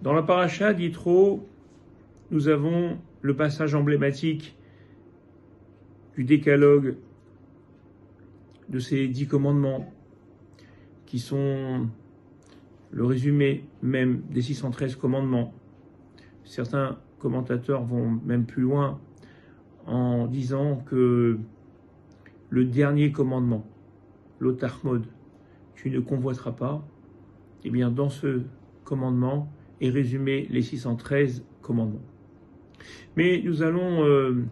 Dans la paracha d'Yitro, nous avons le passage emblématique du décalogue de ces 10 commandements qui sont le résumé même des 613 commandements. Certains commentateurs vont même plus loin en disant que le dernier commandement, l'Otachmod, tu ne convoiteras pas, eh bien dans ce commandement est résumé les 613 commandements. Mais nous allons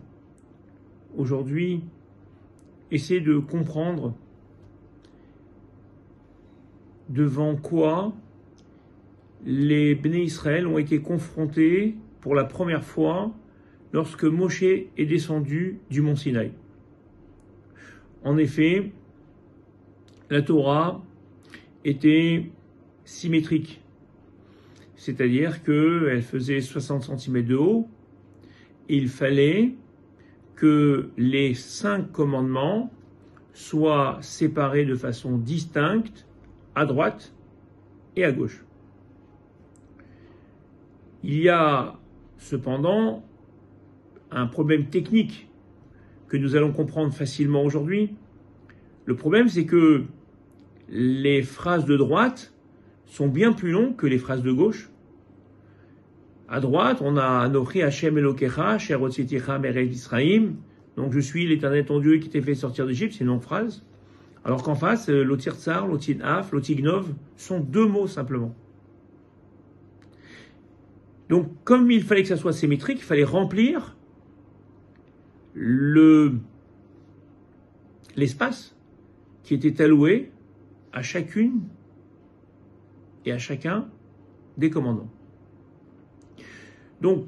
aujourd'hui essayer de comprendre devant quoi les Béné Israël ont été confrontés pour la première fois lorsque Moshe est descendu du mont Sinaï. En effet, la Torah était symétrique, c'est-à-dire qu'elle faisait 60 cm de haut, et il fallait que les 5 commandements soient séparés de façon distincte à droite et à gauche. Il y a cependant un problème technique que nous allons comprendre facilement aujourd'hui. Le problème, c'est que les phrases de droite sont bien plus longues que les phrases de gauche. À droite, on a Anochi Hashem Elokecha, Asher hotziticha me'eretz Mitzrayim. Donc je suis l'Éternel ton Dieu qui t'ai fait sortir d'Égypte, c'est une longue phrase. Alors qu'en face, Lotir Tsar, Lotin Af, Lotignov sont 2 mots simplement. Donc comme il fallait que ça soit symétrique, il fallait remplir l'espace qui était alloué à chacune et à chacun des commandants. Donc,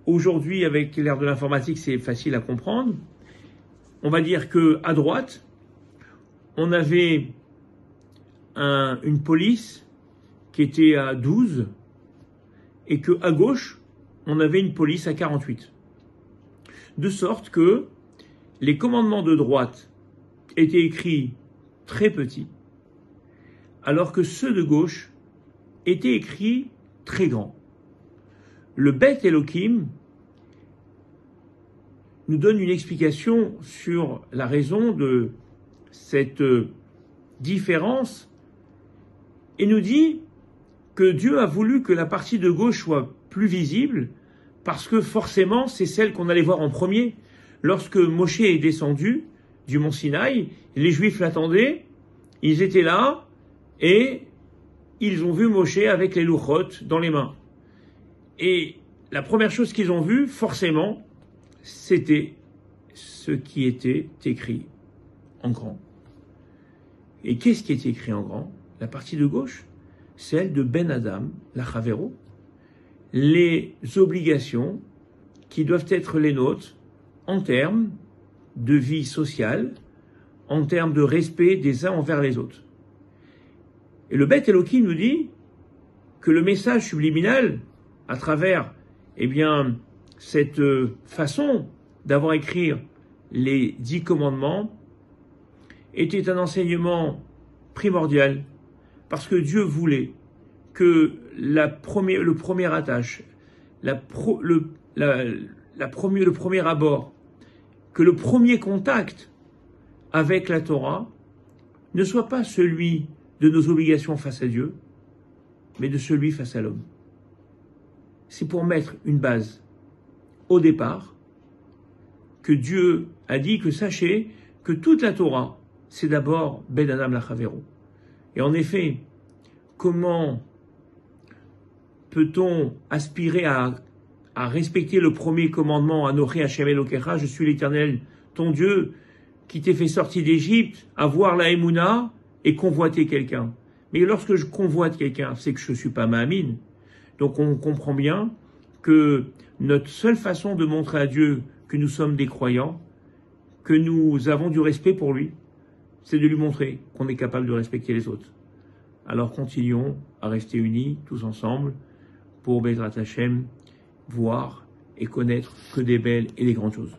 aujourd'hui, avec l'ère de l'informatique, c'est facile à comprendre. On va dire qu'à droite, on avait une police qui était à 12 et qu'à gauche, on avait une police à 48. De sorte que les commandements de droite étaient écrits très petits, alors que ceux de gauche étaient écrits très grands. Le Bet Elohim nous donne une explication sur la raison de cette différence et nous dit que Dieu a voulu que la partie de gauche soit plus visible parce que forcément c'est celle qu'on allait voir en premier. Lorsque Moshe est descendu du mont Sinaï, les Juifs l'attendaient, ils étaient là et ils ont vu Moshe avec les louchot dans les mains. Et la première chose qu'ils ont vue, forcément, c'était ce qui était écrit en grand. Et qu'est-ce qui est écrit en grand? La partie de gauche, celle de Ben Adam, la Chavero, les obligations qui doivent être les nôtres en termes de vie sociale, en termes de respect des uns envers les autres. Et le Bet Elohim nous dit que le message subliminal, à travers, cette façon d'avoir écrit les 10 commandements, était un enseignement primordial, parce que Dieu voulait que le premier attache, le premier abord, que le premier contact avec la Torah ne soit pas celui de nos obligations face à Dieu, mais de celui face à l'homme. C'est pour mettre une base au départ que Dieu a dit que sachez que toute la Torah, c'est d'abord Ben Adam la Chavero. Et en effet, comment peut-on aspirer à respecter le premier commandement, Anochi Hashem Elokecha, je suis l'Éternel, ton Dieu, qui t'ai fait sortir d'Égypte, avoir la Emouna et convoiter quelqu'un. Mais lorsque je convoite quelqu'un, c'est que je ne suis pas Mahamine. Donc on comprend bien que notre seule façon de montrer à Dieu que nous sommes des croyants, que nous avons du respect pour lui, c'est de lui montrer qu'on est capable de respecter les autres. Alors continuons à rester unis, tous ensemble, pour Bezrat Hashem, voir et connaître que des belles et des grandes choses.